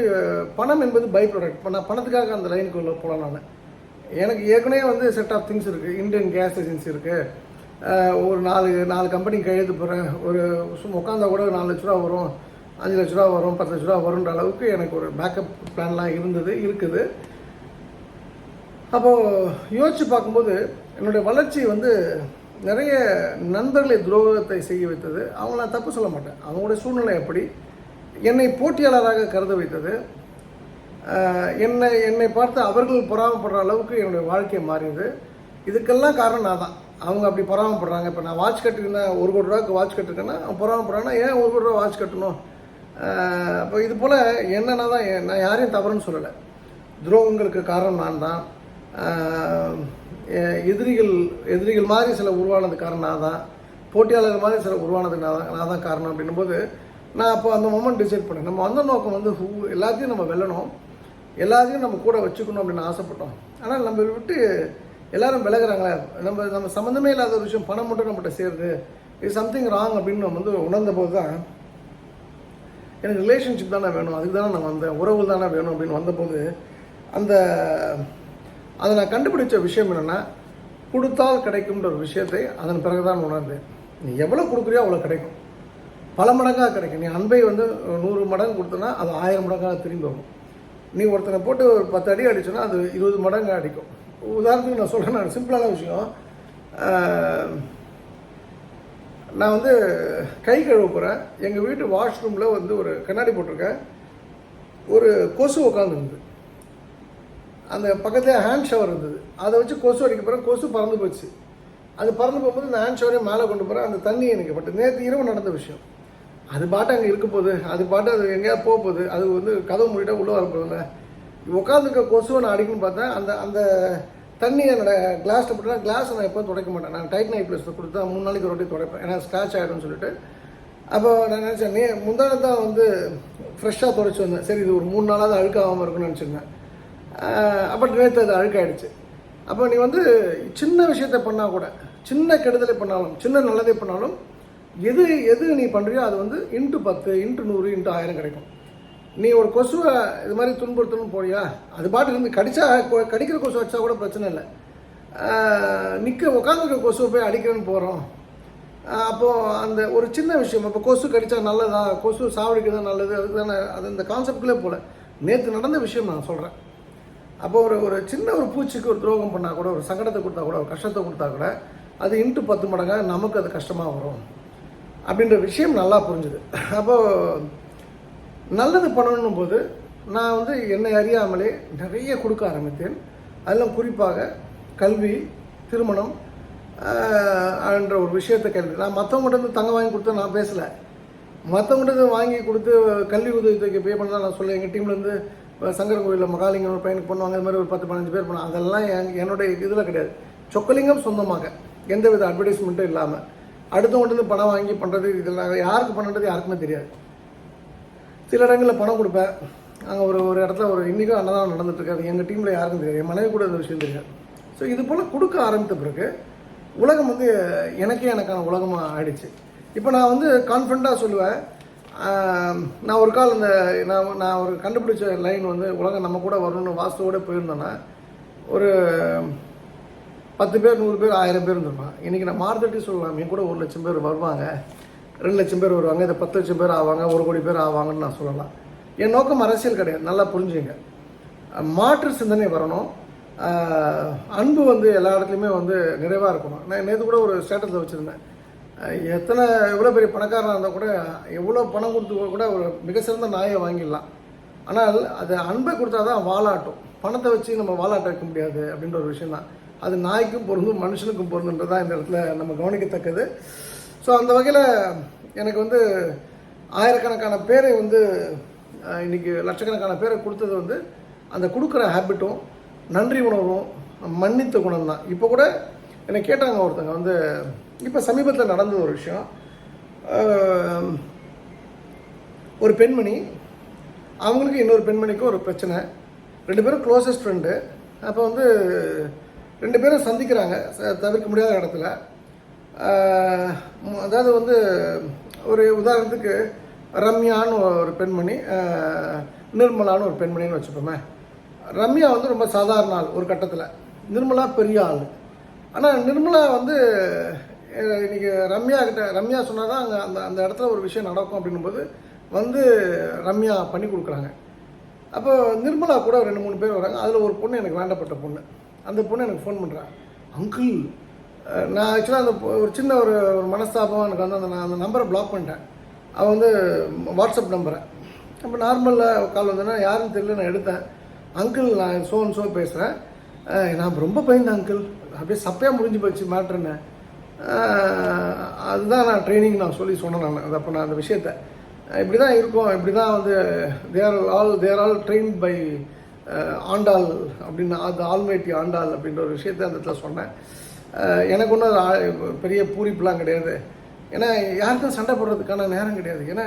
Speaker 1: பணம் என்பது பை ப்ராடக்ட். நான் பணத்துக்காக அந்த லைனுக்குள்ளே போகலாம். நான் எனக்கு ஏற்கனவே வந்து செட் ஆஃப் திங்ஸ் இருக்குது. இந்தியன் கேஸ் ஏஜென்சி இருக்குது. ஒரு 4 கம்பெனிக்கு கையெழுத்து போகிறேன். ஒரு சும்மா உட்காந்தா கூட 4 லட்ச ரூபா வரும், 5 லட்ச ரூபா வரும், 10 லட்ச ரூபா வரும்ன்ற அளவுக்கு எனக்கு ஒரு பேக்கப் பிளான்லாம் இருக்குது. அப்போது யோசித்து பார்க்கும்போது என்னுடைய வளர்ச்சி வந்து நிறைய நண்பர்களை துரோகத்தை செய்ய வைத்தது. அவங்க நான் தப்பு சொல்ல மாட்டேன், அவங்களுடைய சூழ்நிலை எப்படி என்னை போட்டியாளராக கருத வைத்தது. என்னை பார்த்து அவர்கள் பொறாமப்படுற அளவுக்கு என்னுடைய வாழ்க்கை மாறியது. இதுக்கெல்லாம் காரணம் நான் தான். அவங்க அப்படி பொறாமப்படுறாங்க. இப்போ நான் வாட்ச் கட்டிருந்தேன், 1 கோடி ரூபாய்க்கு வாட்ச் கட்டிருக்கேன்னா அவன் பொறாமப்படுறாங்கன்னா ஏன் 1 கோடி ரூபா வாட்ச் கட்டணும்? அப்போ இது போல் என்னன்னா தான், நான் யாரையும் தவறுன்னு சொல்லலை. துரோகங்களுக்கு காரணம் நான் தான். எதிரிகள் மாதிரி சில உருவானது காரணம் நான் தான். போட்டியாளர்கள் மாதிரி சில உருவானது நான் தான் காரணம். அப்படின்னும் போது நான் அப்போ அந்த மொமெண்ட் டிசைட் பண்ணேன். நம்ம வந்த நோக்கம் வந்து எல்லாத்தையும் நம்ம வெல்லணும், எல்லாத்தையும் நம்ம கூட வச்சுக்கணும் அப்படின்னு ஆசைப்பட்டோம். ஆனால் நம்ம விட்டு எல்லாரும் விலகிறாங்களே, நம்ம சம்மந்தமே இல்லாத ஒரு விஷயம் பணம் மட்டும் நம்மகிட்ட சேருது, இது சம்திங் ராங் அப்படின்னு நம்ம வந்து உணர்ந்த போது தான் எனக்கு ரிலேஷன்ஷிப் தானே வேணும், அதுக்கு தானே நான் வந்தேன், உறவு தானே வேணும் அப்படின்னு வந்தபோது அதை நான் கண்டுபிடிச்ச விஷயம் என்னென்னா, கொடுத்தால் கிடைக்கும்ன்ற ஒரு விஷயத்தை அதன் பிறகு தான் உணர்ந்தேன். நீ எவ்வளோ கொடுக்குறியோ அவ்வளோ கிடைக்கும், பல மடங்காக கிடைக்கும். நீ அன்பை வந்து 100 மடங்கு கொடுத்தனா அது 1000 மடங்காக திரும்பி வரும். நீ ஒருத்தனை போட்டு ஒரு 10 அடி அடிச்சோன்னா அது 20 மடங்கு அடிக்கும். உதாரணத்துக்கு நான் சொல்கிறேன், நான் சிம்பிளான விஷயம். நான் வந்து கை கழுவ போகிறேன். எங்கள் வீட்டு வாஷ்ரூமில் வந்து ஒரு கண்ணாடி போட்டிருக்கேன். ஒரு கொசு உட்காந்துருந்தது. அந்த பக்கத்தில் ஹேண்ட் ஷவர் இருந்தது. அதை வச்சு கொசு அடிக்க போகிறேன். கொசு பறந்து போச்சு. அது பறந்து போகும்போது இந்த ஹேண்ட் ஷவரே மேலே கொண்டு போகிறேன். அந்த தண்ணி எனக்கு பட்டு நேற்று இரவு நடந்த விஷயம். அது பாட்டு அங்கே இருக்க போகுது, அது பாட்டு அது எங்கேயாவது போக போகுது. அது வந்து கதவு மூடிட்டா உள்ளே வரப்போகுதுல்ல. உட்காந்துருக்க கொசுவை நான் அடிக்கணும்னு பார்த்தேன். அந்த தண்ணி என்னோடய கிளாஸில் போட்டுனா கிளாஸை நான் எப்போவும் துடைக்க மாட்டேன். நான் டைட்டன் ஐப்ளஸில் கொடுத்தா 3 நாளைக்கு ஒரு வாட்டி துடைப்பேன், ஏன்னா ஸ்க்ராட்ச் ஆகிடும்னு சொல்லிட்டு. அப்போ நான் நினச்சேன், முந்தானே தான் வந்து ஃப்ரெஷ்ஷாக துடைச்சி வந்தேன். சரி, இது ஒரு 3 நாளாவது அழுக்காகாமல் இருக்குன்னு நினச்சிருந்தேன். அப்போ நேற்று அது அழுக்காயிடுச்சு. அப்போ நீ வந்து சின்ன விஷயத்தை பண்ணால் கூட, சின்ன கெடுதலை பண்ணாலும், சின்ன நல்லதை பண்ணாலும், எது நீ பண்ணுறியோ அது வந்து × 10 × 100 × 1000 கிடைக்கும். நீ ஒரு கொசுவை இது மாதிரி துன்புறுத்தணும் போறியா, அது பாட்டு இருந்து கடிக்கிற கொசு அடிச்சா கூட பிரச்சனை இல்லை. உட்காந்துருக்க கொசுவை போய் அடிக்கிறேன்னு போகிறோம். அப்போது அந்த ஒரு சின்ன விஷயம், இப்போ கொசு கடித்தா நல்லதா, கொசு சாவடிக்கிறது தான் நல்லது, அதுக்கு தானே அது இந்த கான்செப்ட்லேயே போல். நேற்று நடந்த விஷயம் நான் சொல்கிறேன். அப்போ ஒரு சின்ன ஒரு பூச்சிக்கு ஒரு துரோகம் பண்ணால் கூட, ஒரு சங்கடத்தை கொடுத்தா கூட, ஒரு கஷ்டத்தை கொடுத்தா கூட அது × 10 மடங்காக நமக்கு அது கஷ்டமாக வரும் அப்படின்ற விஷயம் நல்லா புரிஞ்சுது. அப்போது நல்லது பண்ணணும் போது நான் வந்து என்னை அறியாமலே நிறைய கொடுக்க ஆரம்பித்தேன். அதெல்லாம் குறிப்பாக கல்வி, திருமணம் என்ற ஒரு விஷயத்தை கேள்வி. நான் மற்றவங்கள்ட்ட தங்கம் வாங்கி கொடுத்தா நான் பேசலை. மற்றவங்கள்ட்ட வாங்கி கொடுத்து கல்வி உதவித்தொகை பே பண்ண தான் நான் சொல்லுவேன். எங்கள் டீம்லேருந்து சங்கரன் கோயிலில் மகாலிங்கம் ஒரு பையனுக்கு பண்ணுவாங்க, அது மாதிரி ஒரு 10-15 பேர் பண்ணுவாங்க. அதெல்லாம் என்னுடைய இதில் கிடையாது. சொக்கலிங்கம் சொந்தமாக எந்தவித அட்வர்டைஸ்மெண்ட்டும் இல்லாமல் அடுத்தவங்கள்ட்ட பணம் வாங்கி பண்ணுறது, இதெல்லாம் யாருக்கு பண்ணுறது யாருக்குமே தெரியாது. சில இடங்களில் பணம் கொடுப்பேன். அங்கே ஒரு இடத்துல இன்றைக்கும் அன்னதானம் நடந்துட்டுருக்காது. எங்கள் டீமில் யாருக்கும் தெரியாது, என் மனைவி கூட இந்த விஷயம் தெரியாது. ஸோ இது போல் கொடுக்க ஆரம்பித்த பிறகு உலகம் வந்து எனக்கான உலகமாக ஆயிடுச்சு. இப்போ நான் வந்து கான்ஃபிடண்ட்டாக சொல்லுவேன். நான் ஒரு கால் நான் ஒரு கண்டுபிடிச்ச லைன் வந்து உலகம் நம்ம கூட வரணும்னு வாஸ்துவோடு போயிருந்தேன்னா ஒரு 10 பேர், 100 பேர், 1000 பேர் இருந்திருப்பான். இன்றைக்கி நான் மாறுதட்டி சொல்லலாம், என் கூட 1 லட்சம் பேர் வருவாங்க, 2 லட்சம் பேர் வருவாங்க, இதை 10 லட்சம் பேர் ஆவாங்க, 1 கோடி பேர் ஆவாங்கன்னு நான் சொல்லலாம். என் நோக்கம் அரசியல் கிடையாது, நல்லா புரிஞ்சுங்க. மாற்று சிந்தனை வரணும். அன்பு வந்து எல்லா இடத்துலையுமே வந்து நிறைவாக இருக்கணும். நான் நேற்று கூட ஒரு ஸ்டேட்டஸில் வச்சுருந்தேன், எவ்வளோ பெரிய பணக்காரனாக இருந்தால் கூட எவ்வளோ பணம் கொடுத்து கூட ஒரு மிக சிறந்த நாயை வாங்கிடலாம். ஆனால் அது அன்பை கொடுத்தா தான் வாலாட்டும். பணத்தை வச்சு நம்ம வாலாட்ட வைக்க முடியாது அப்படின்ற ஒரு விஷயம் தான். அது நாய்க்கும் பொருந்தும் மனுஷனுக்கும் பொருந்துன்றது தான் இந்த இடத்துல நம்ம கவனிக்கத்தக்கது. ஸோ அந்த வகையில் எனக்கு வந்து ஆயிரக்கணக்கான பேரை வந்து இன்றைக்கி லட்சக்கணக்கான பேரை கொடுத்தது வந்து அந்த கொடுக்குற ஹேபிட்டும் நன்றி உணர்வும் மன்னித்த குணம் தான். இப்போ கூட என்னை கேட்டாங்க ஒருத்தங்க வந்து, இப்போ சமீபத்தில் நடந்த ஒரு விஷயம், ஒரு பெண்மணி அவங்களுக்கு இன்னொரு பெண்மணிக்கும் ஒரு பிரச்சனை, 2 பேரும் க்ளோசஸ்ட் ஃப்ரெண்டு. அப்போ வந்து 2 பேரும் சந்திக்கிறாங்க தவிர்க்க முடியாத இடத்துல. அதாவது வந்து ஒரு உதாரணத்துக்கு ரம்யான்னு ஒரு பெண்மணி, நிர்மலான்னு ஒரு பெண்மணின்னு வச்சுப்போமே. ரம்யா வந்து ரொம்ப சாதாரண ஆள் ஒரு கட்டத்தில், நிர்மலா பெரிய ஆள். ஆனால் நிர்மலா வந்து இன்றைக்கி ரம்யா சொன்னால் தான் அங்கே அந்த இடத்துல ஒரு விஷயம் நடக்கும் அப்படின்னும்போது வந்து ரம்யா பண்ணி கொடுக்குறாங்க. அப்போ நிர்மலா கூட 2-3 பேர் வராங்க. அதில் ஒரு பொண்ணு எனக்கு வேண்டப்பட்ட பொண்ணு. அந்த பொண்ணு எனக்கு ஃபோன் பண்ணுறான், அங்கிள் நான் ஆக்சுவலாக அந்த ஒரு சின்ன ஒரு மனஸ்தாபம் எனக்கு வந்து அந்த நம்பரை பிளாக் பண்ணிட்டேன். அவள் வந்து வாட்ஸ்அப் நம்பரை. அப்போ நார்மலில் கால் வந்தேன்னா யாருன்னு தெரியல, நான் எடுத்தேன். அங்கிள் நான் ஸோ பேசுகிறேன், நான் ரொம்ப பயந்தேன் அங்கிள், அப்படியே சப்பையாக முடிஞ்சு போச்சு மேட்ருன்னு. அதுதான் நான் ட்ரைனிங் நான் சொன்னேன். நான் அப்போ நான் அந்த விஷயத்தை இப்படி தான் இருக்கும், இப்படி தான் வந்து தேர் ஆல் ட்ரெயின்ட் பை ஆண்டாள் அப்படின்னு, அது ஆல்மைட்டி ஆண்டாள் அப்படின்ற ஒரு விஷயத்தை அந்த இடத்துல சொன்னேன். எனக்கு ஒன்றும் பெரிய பூரிப்புலாம் கிடையாது. ஏன்னா யாருக்கும் சண்டை போடுறதுக்கான நேரம் கிடையாது. ஏன்னா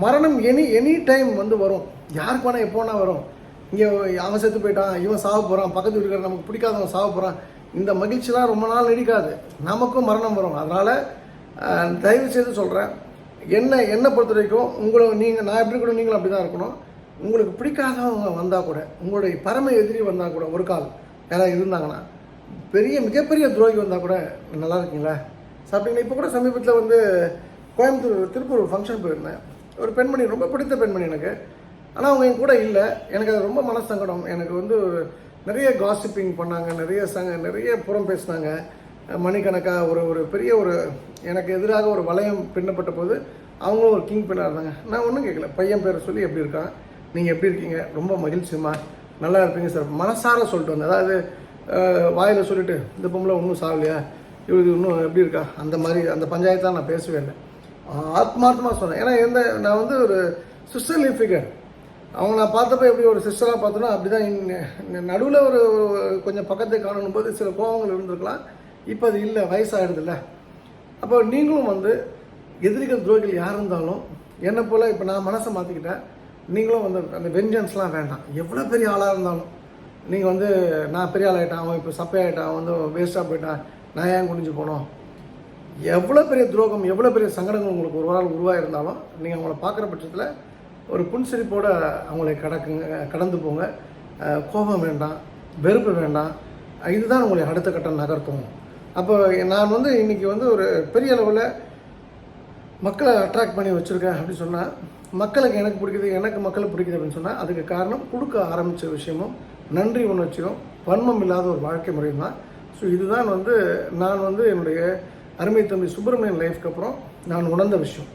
Speaker 1: மரணம் எனி டைம் வந்து வரும். யாருக்கு வேணால் எப்போனா வரும். இங்கே அவன் செத்து போயிட்டான், இவன் சாக போகிறான், பக்கத்து வீட்டுக்கார நமக்கு பிடிக்காதவன் சாக போகிறான், இந்த மகிழ்ச்சிலாம் ரொம்ப நாள் நீடிக்காது. நமக்கும் மரணம் வரும். அதனால் தயவு செய்து சொல்கிறேன், என்னை பொறுத்த வரைக்கும் நான் எப்படி கூட நீங்களும் அப்படி தான் இருக்கணும். உங்களுக்கு பிடிக்காதவங்க வந்தால் கூட, உங்களுடைய பரம எதிரி வந்தால் கூட, ஒரு கால் யாராவது இருந்தாங்கன்னா, மிகப்பெரிய துரோகி வந்தால் கூட நல்லா இருக்கீங்களா சாப்பிட்டீங்களா. இப்போ கூட சமீபத்தில் வந்து திருப்பூர் ஒரு ஃபங்க்ஷன் போயிருந்தேன். ஒரு பெண்மணி, ரொம்ப பிடித்த பெண்மணி எனக்கு. ஆனால் அவங்க என் கூட இல்லை. எனக்கு அது ரொம்ப மனசங்கடம். எனக்கு வந்து நிறைய காசிப்பிங் பண்ணாங்க, நிறைய புறம் பேசினாங்க மணிக்கணக்காக. ஒரு பெரிய எனக்கு எதிராக ஒரு வளையம் பின்னப்பட்ட போது அவங்களும் ஒரு கிங் பின்னாக இருந்தாங்க. நான் ஒன்றும் கேட்கல, பையன் பேரை சொல்லி எப்படி இருக்கான், நீங்கள் எப்படி இருக்கீங்க, ரொம்ப மகிழ்ச்சிமா, நல்லா இருப்பீங்க சார், மனசார சொல்லிட்டு வந்தேன். அதாவது வாயில் சொல்லிவிட்டு இந்த பொம்பளை ஒன்றும் சாகலையா, இது இன்னும் எப்படி இருக்கா, அந்த மாதிரி அந்த பஞ்சாயத்தான் நான் பேசவே இல்லை. ஆத்மார்த்தமாக சொன்னேன். ஏன்னா நான் வந்து ஒரு சிஸ்டர்லி ஃபிகர். அவங்க நான் பார்த்தப்ப எப்படி ஒரு சிஸ்டராக பார்த்தோன்னா அப்படி தான். நடுவில் ஒரு கொஞ்சம் பக்கத்தை காணணும் போது சில கோபங்கள் இருந்திருக்கலாம். இப்போ அது இல்லை, வயசாகிடுதில்ல. அப்போ நீங்களும் வந்து எதிரிகள் துரோகிகள் யார் இருந்தாலும் என்னை போல் இப்போ நான் மனசை மாற்றிக்கிட்டேன். நீங்களும் வந்து அந்த வெஞ்சன்ஸ்லாம் வேண்டாம். எவ்வளோ பெரிய ஆளாக இருந்தாலும் நீங்கள் வந்து நான் பெரிய ஆள் ஆகிட்டான், அவன் இப்போ சப்பையாகிட்டான், அவன் வந்து வேஸ்ட்டாக போயிட்டான், நான் ஏன் குனிஞ்சு போனோம், எவ்வளோ பெரிய துரோகம், எவ்வளோ பெரிய சங்கடங்கள் உங்களுக்கு ஒரு நாள் உருவாயிருந்தாலும் நீங்கள் அவங்கள பார்க்குற பட்சத்தில் ஒரு புன்சிரிப்போடு அவங்களை கடந்து போங்க. கோபம் வேண்டாம், வெறுப்பு வேண்டாம். இதுதான் உங்களை அடுத்த கட்டம் நகர்த்தும். அப்போ நான் வந்து இன்றைக்கி வந்து ஒரு பெரிய அளவில் மக்களை அட்ராக்ட் பண்ணி வச்சுருக்கேன் அப்படின்னு சொன்னால், மக்களுக்கு எனக்கு பிடிக்குது, எனக்கு மக்களுக்கு பிடிக்குது அப்படின்னு சொன்னால் அதுக்கு காரணம் கொடுக்க ஆரம்பித்த விஷயமும் நன்றி உணர்ச்சியும் வன்மம் இல்லாத ஒரு வாழ்க்கை முறையும் தான். ஸோ இதுதான் வந்து நான் வந்து என்னுடைய அருமை தம்பி சுப்பிரமணியன் லைஃப்க்கு அப்புறம் நான் உணர்ந்த விஷயம்.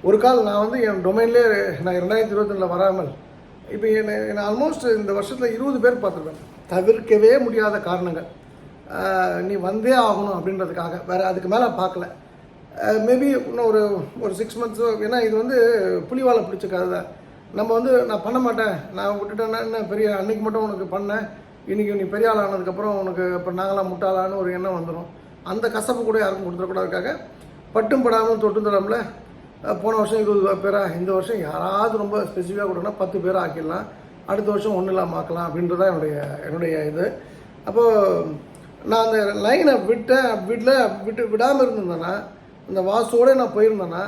Speaker 1: ஒரு கால் நான் வந்து என் டொமைன்லேயே நான் 2022 வராமல் இப்போ என்னை ஆல்மோஸ்ட் இந்த வருஷத்தில் 20 பேர் பார்த்துருப்பேன். தவிர்க்கவே முடியாத காரணங்கள், நீ வந்தே ஆகணும் அப்படின்றதுக்காக, வேறு அதுக்கு மேலே பார்க்கல. மேபி இன்னும் ஒரு 6 மந்த்ஸோ, ஏன்னா இது வந்து புலிவாலை பிடிச்ச கதை தான். நம்ம வந்து நான் பண்ண மாட்டேன், நான் விட்டுட்டேன்னா என்ன பெரிய, அன்றைக்கி மட்டும் உனக்கு பண்ணேன், இன்றைக்கி நீ பெரிய ஆள் ஆனதுக்கப்புறம் உனக்கு இப்போ நாங்களாம் முட்டாளான்னு ஒரு எண்ணம் வந்துடும். அந்த கசப்பு கூட யாருக்கும் கொடுத்துடக்கூடாதுக்காக பட்டும் படாமல் தொட்டும் தடாமல் போன வருஷம் 20 பேரா, இந்த வருஷம் யாராவது ரொம்ப ஸ்பெசிஃபிக்காக கொடுனா 10 பேராக ஆக்கிடலாம், அடுத்த வருஷம் ஒன்றும் இல்லாமல் ஆக்கலாம் அப்படின்றது தான் என்னுடைய இது. அப்போது நான் அந்த லைனை விடாமல் இருந்திருந்தேன்னா, அந்த வாசோடு நான் போயிருந்தேன்னா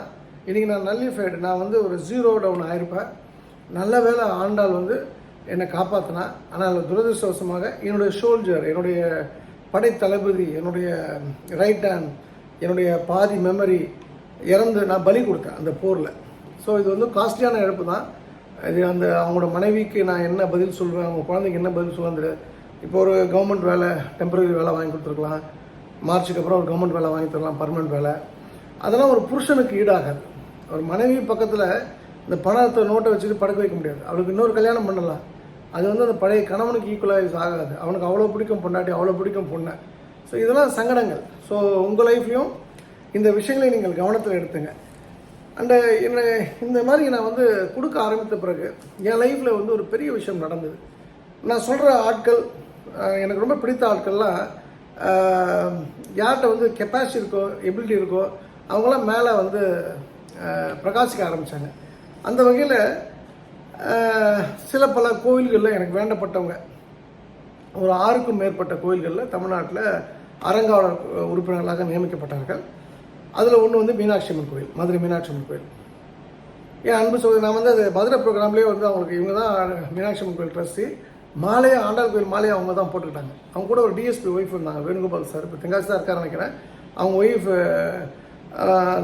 Speaker 1: இன்றைக்கி நான் நல்லிஃபைடு, நான் வந்து ஒரு 0 டவுன் ஆகிருப்பேன். நல்ல வேளை ஆண்டாள் வந்து என்னை காப்பாற்றினா. ஆனால் துரதிருஷ்டவசமாக என்னுடைய ஷோல்ஜர், என்னுடைய படை தளபதி, என்னுடைய ரைட் ஹேண்ட், என்னுடைய பாதி மெமரி இறந்து நான் பலி கொடுத்தேன் அந்த போரில். ஸோ இது வந்து காஸ்ட்லியான இழப்பு தான். இது அவங்களோட மனைவிக்கு நான் என்ன பதில் சொல்வேன், அவங்க குழந்தைக்கு என்ன பதில் சொல்லுவேன் தெரியாது. இப்போ ஒரு கவர்மெண்ட் வேலை, டெம்பரரி வேலை வாங்கி கொடுத்துருக்கலாம், மார்ச்சுக்கு அப்புறம் ஒரு கவர்மெண்ட் வேலை வாங்கி தரலாம், பர்மனெண்ட் வேலை. அதெல்லாம் ஒரு புருஷனுக்கு ஈடாகாது. ஒரு மனைவி பக்கத்தில் இந்த பணத்தை நோட்டை வச்சுட்டு படுக்க வைக்க முடியாது. அவளுக்கு இன்னொரு கல்யாணம் பண்ணலாம், அது வந்து அந்த பழைய கணவனுக்கு ஈக்குவலாக ஆகாது. அவனுக்கு அவ்வளோ பிடிக்கும் பொண்டாட்டி, அவ்வளோ பிடிக்கும் பொண்ணை. ஸோ இதெல்லாம் சங்கடங்கள். ஸோ உங்கள் லைஃப்லையும் இந்த விஷயங்களை நீங்கள் கவனத்தில் எடுத்துங்க. அண்டு இந்த மாதிரி நான் வந்து கொடுக்க ஆரம்பித்த பிறகு என் லைஃப்பில் வந்து ஒரு பெரிய விஷயம் நடந்தது. நான் சொல்கிற ஆட்கள், எனக்கு ரொம்ப பிடித்த ஆட்கள்லாம் யார்கிட்ட வந்து கெப்பாசிட்டி இருக்கோ, எபிலிட்டி இருக்கோ, அவங்களாம் மேலே வந்து பிரகாசிக்க ஆரம்பித்தாங்க. அந்த வகையில் சில பல கோவில்களில் எனக்கு வேண்டப்பட்டவங்க ஒரு 6க்கும் மேற்பட்ட கோவில்களில் தமிழ்நாட்டில் அறங்காவலர் உறுப்பினர்களாக நியமிக்கப்பட்டார்கள். அதில் ஒன்று வந்து மீனாட்சி அம்மன் கோயில், மதுரை மீனாட்சி அம்மன் கோயில். என் அன்பு சகோதரி, நான் வந்து அது மதுரை ப்ரோக்ராம்லேயே வந்து அவங்களுக்கு இவங்க தான் மீனாட்சி அம்மன் கோயில் ட்ரஸ்டி. மாலையை, ஆண்டாள் கோயில் மாலையை அவங்க தான் போட்டுக்கிட்டாங்க. அவங்க கூட ஒரு டிஎஸ்பி ஒய்ஃப் இருந்தாங்க, வேணுகோபால் சார், இப்போ தெங்காசி தான் இருக்காருன்னு நினைக்கிறேன். அவங்க ஒய்ஃப்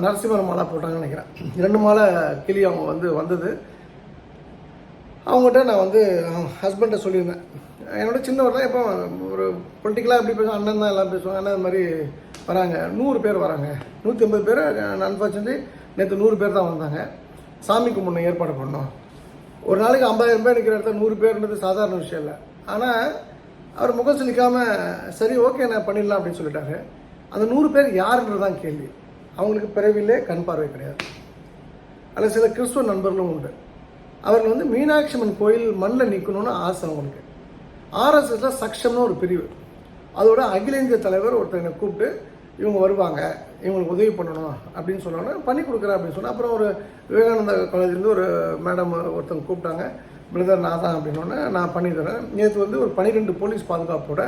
Speaker 1: நரசிம்மர் மாலை போட்டாங்கன்னு நினைக்கிறேன். 2 மாலை கிளி அவங்க வந்து வந்தது. அவங்ககிட்ட நான் வந்து ஹஸ்பண்டை சொல்லியிருந்தேன், என்னோட சின்னவர் தான், இப்போ ஒரு பொலிட்டிக்கலாக எப்படி பேசுவாங்க, அண்ணன் தான் எல்லாம் பேசுவாங்க. அண்ணன் இது மாதிரி வராங்க, 100 பேர் வராங்க, 150 பேர். அன்ஃபார்ச்சுனேட்லி நேற்று 100 பேர் தான் வந்தாங்க. சாமி கும்பிடணும், ஏற்பாடு பண்ணோம். ஒரு நாளைக்கு 50,000 பேர் நிற்கிற இடத்துல 100 பேர்ன்றது சாதாரண விஷயம் இல்லை. ஆனால் அவர் முகம் சொல்லிக்காமல் சரி ஓகே நான் பண்ணிடலாம் அப்படின்னு சொல்லிட்டாரு. அந்த 100 பேர் யாருன்றது தான் கேள்வி. அவங்களுக்கு பிறவிலே கண் பார்வை கிடையாது. அதில் சில கிறிஸ்துவ நண்பர்களும் உண்டு. அவர்கள் வந்து மீனாட்சி அம்மன் கோயில் மண்ணில் நிற்கணும்னு ஆசை அவங்களுக்கு. ஆர்எஸ்எஸில் சக்ஷம்னு ஒரு பிரிவு, அதோட அகில இந்திய தலைவர் ஒருத்தரை கூப்பிட்டு இவங்க வருவாங்க, இவங்களுக்கு உதவி பண்ணணும் அப்படின்னு சொன்னோன்னே பண்ணி கொடுக்குறேன் அப்படின்னு சொன்னால், அப்புறம் ஒரு விவேகானந்தா காலேஜ்லேருந்து ஒரு மேடம் ஒருத்தவங்க கூப்பிட்டாங்க, பிரதர் நான் தான் அப்படின்னோடனே நான் பண்ணி தரேன். நேற்று வந்து ஒரு 12 போலீஸ் பாதுகாப்போட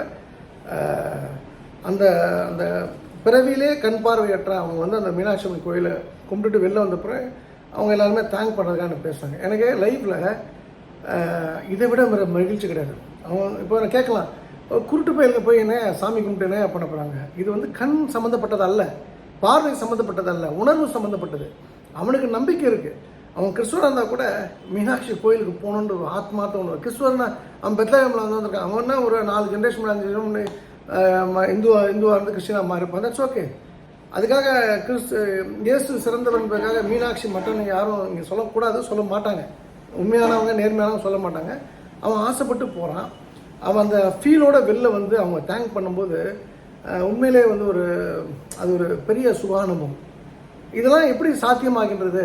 Speaker 1: அந்த அந்த பிறவிலே கண் பார்வையற்ற அவங்க வந்து அந்த மீனாட்சி அம்மன் கோயிலை கும்பிட்டுட்டு வெளில வந்தப்பறம் அவங்க எல்லாருமே தேங்க் பண்ணுறதுக்காக பேசுகிறாங்க. எனக்கு லைஃப்பில் இதை விட மகிழ்ச்சி கிடையாது. அவங்க இப்போ நான் கேட்கலாம், குருட்டு பயிலுக்கு போய் என்ன சாமி கும்பிட்டு என்ன பண்ண போகிறாங்க? இது வந்து கண் சம்மந்தப்பட்டது அல்ல, பார்வை சம்மந்தப்பட்டது அல்ல, உணர்வு சம்மந்தப்பட்டது. அவனுக்கு நம்பிக்கை இருக்குது. அவன் கிறிஸ்துவராக இருந்தால் கூட மீனாட்சி கோயிலுக்கு போகணுன்ற ஒரு ஆத்மார்த்த ஒன்று. கிறிஸ்துவர்னா அவன் பெத்லகேமில் வந்துருக்கான், அவன்னா ஒரு 4 ஜென்ரேஷன் 5 ஜென்ரேஷன் இந்துவாக இருந்து கிறிஸ்டினாக இருப்பான். That's okay. அதுக்காக இயேசு சிறந்தவன்பதுக்காக மீனாட்சி மட்டும் யாரும் இங்கே சொல்லக்கூடாது, சொல்ல மாட்டாங்க. உண்மையானவங்க நேர்மையானவங்க சொல்ல மாட்டாங்க. அவன் ஆசைப்பட்டு போகிறான். அவன் அந்த ஃபீலோட வெளில வந்து அவங்க தேங்க் பண்ணும்போது உண்மையிலே வந்து அது ஒரு பெரிய சுகானுபவம். இதெல்லாம் எப்படி சாத்தியமாகின்றது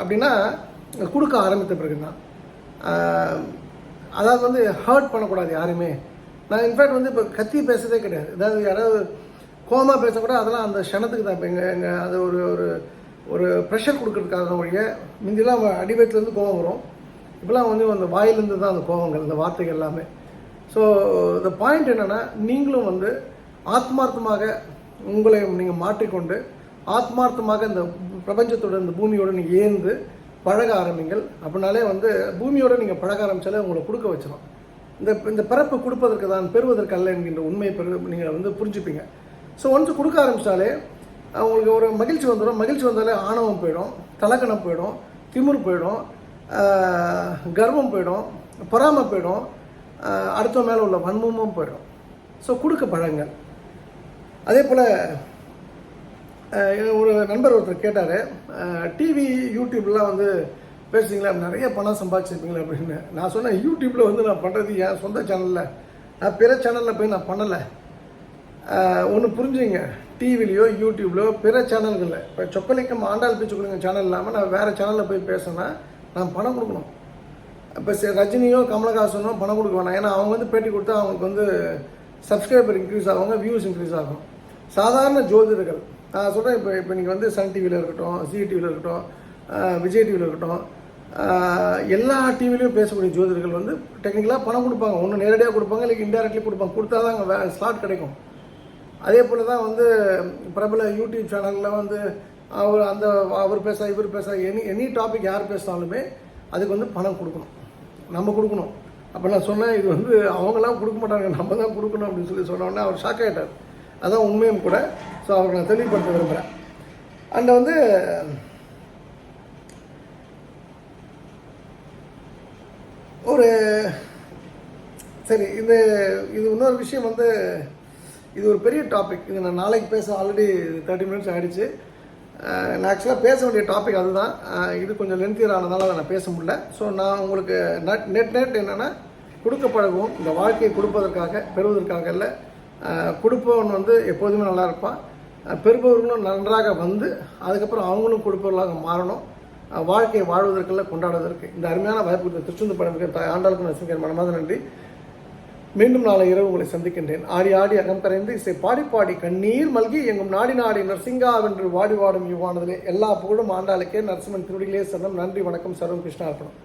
Speaker 1: அப்படின்னா கொடுக்க ஆரம்பித்த பிறகு தான். அதாவது வந்து ஹர்ட் பண்ணக்கூடாது யாருமே. நான் இன்ஃபேக்ட் வந்து இப்போ கத்தி பேசுறதே கிடையாது. அதாவது யாராவது கோபமாக பேசக்கூட அதெல்லாம் அந்த க்ஷணத்துக்கு தான். இப்போ எங்கள் அது ஒரு ஒரு ஒரு ப்ரெஷர் கொடுக்கறதுக்காக தான் ஒழிய, முந்திலாம் அடிவயத்துலேருந்து கோபம் வரும், இப்போலாம் வந்து அந்த வாயிலேருந்து தான் அந்த கோபங்கள், அந்த வார்த்தைகள் எல்லாமே. ஸோ இந்த பாயிண்ட் என்னென்னா, நீங்களும் வந்து ஆத்மார்த்தமாக உங்களை நீங்கள் மாற்றிக்கொண்டு ஆத்மார்த்தமாக இந்த பிரபஞ்சத்தோட இந்த பூமியோடு நீங்கள் ஏந்து பழக ஆரம்பிங்கள். அப்படின்னாலே வந்து பூமியோடு நீங்கள் பழக ஆரம்பித்தாலே உங்களை கொடுக்க வச்சிடும். இந்த பிறப்பு கொடுப்பதற்கு தான், பெறுவதற்கு அல்ல என்கின்ற உண்மையை நீங்கள் வந்து புரிஞ்சுப்பீங்க. ஸோ ஒன்ஸ் கொடுக்க ஆரம்பித்தாலே அவங்களுக்கு ஒரு மகிழ்ச்சி வந்துடும். மகிழ்ச்சி வந்தாலே ஆணவம் போயிடும், தலக்கணம் போயிடும், திமிர் போயிடும், கர்வம் போயிடும், பொறாமை போயிடும், அடுத்த மேலே உள்ள வன்மமும் போயிடும். ஸோ கொடுக்க பழங்கள். அதே போல் ஒரு நண்பர் ஒருத்தர் கேட்டார், டிவி யூடியூப்லாம் வந்து பேசுறீங்களா, நிறைய பணம் சம்பாதிச்சிருப்பீங்களா அப்படின்னு. நான் சொன்னேன், யூடியூப்பில் வந்து நான் பண்ணுறது என் சொந்த சேனலில், நான் பிற சேனலில் போய் நான் பண்ணலை. ஒன்று புரிஞ்சுங்க, டிவிலையோ யூடியூப்லையோ பிற சேனல்களில் இப்போ சொக்கலிக்கம் ஆண்டாள் பேச்சு கொடுங்க சேனல் இல்லாமல் நான் வேறு சேனலில் போய் பேசுனா நான் பணம் கொடுக்கணும். இப்போ ரஜினியோ கமலஹாசனோ பணம் கொடுக்க வேணாம். ஏன்னா அவங்க வந்து பேட்டி கொடுத்தா அவங்களுக்கு வந்து சப்ஸ்கிரைபர் இன்க்ரீஸ் ஆகும், வியூஸ் இன்க்ரீஸ் ஆகும். சாதாரண ஜோதிடர்கள் நான் சொல்கிறேன், இப்போ நீங்கள் வந்து சன் டிவியில் இருக்கட்டும், ஜி டிவியில் இருக்கட்டும், விஜய் டிவியில் இருக்கட்டும், எல்லா டிவிலையும் பேசக்கூடிய ஜோதிடர்கள் வந்து டெக்னிக்கலாக பணம் கொடுப்பாங்க. ஒன்று நேரடியாக கொடுப்பாங்க, இல்லை இன்டெரக்ட்லி கொடுப்பாங்க. கொடுத்தா தான் அங்கே ஸ்லாட் கிடைக்கும். அதே போல் தான் வந்து பிரபல யூடியூப் சேனலில் வந்து அவர் பேச, இவர் பேச, எனி டாபிக் யார் பேசினாலுமே அதுக்கு வந்து பணம் கொடுக்கணும், நம்ம கொடுக்கணும். அப்போ நான் சொன்னேன், இது வந்து அவங்களாம் கொடுக்க மாட்டாங்க, நம்ம தான் கொடுக்கணும் அப்படின்னு சொன்னோடனே அவர் ஷாக் ஆகிட்டார். அதான் உண்மையும் கூட. ஸோ அவரை நான் தெளிவுபடுத்த விரும்புகிறேன். அண்ட் வந்து ஒரு சரி, இது இன்னொரு விஷயம் வந்து, இது ஒரு பெரிய டாபிக். இது நான் நாளைக்கு பேச ஆல்ரெடி 30 மினிட்ஸ் ஆகிடுச்சு. நான் ஆக்சுவலாக பேச வேண்டிய டாபிக் அதுதான். இது கொஞ்சம் லென்த்தியர் ஆனதால் அதை நான் பேச முடியல. ஸோ நான் உங்களுக்கு நெட் என்னென்னா, கொடுக்க பழகுவோம். இந்த வாழ்க்கையை கொடுப்பதற்காக பெறுவதற்காக இல்லை. கொடுப்பவன் வந்து எப்போதுமே நல்லா இருப்பான். பெறுபவர்களும் நன்றாக வந்து அதுக்கப்புறம் அவங்களும் கொடுப்பவர்களாக மாறணும். வாழ்க்கையை வாழ்வதற்குள்ள கொண்டாடுவதற்கு இந்த அருமையான வாய்ப்பு கொடுத்த திருச்செந்தூர் படமிக்க ஆண்டாளுக்கும் நரசிங்கன் மனமார்ந்த நன்றி. மீண்டும் நாளை இரவு உங்களை சந்திக்கின்றேன். ஆடி ஆடி அகம் கரைந்து இசை பாடி பாடி கண்ணீர் மல்கி எங்கும் நாடி நாடி நரசிங்காவென்று வாடி வாடும் இவ்வானதிலே எல்லா புகழும் ஆண்டாளுக்கே. நரசிம்மன் திருவடிகளே சரணம். நன்றி, வணக்கம். சர்வம் கிருஷ்ணா அர்ப்பணம்.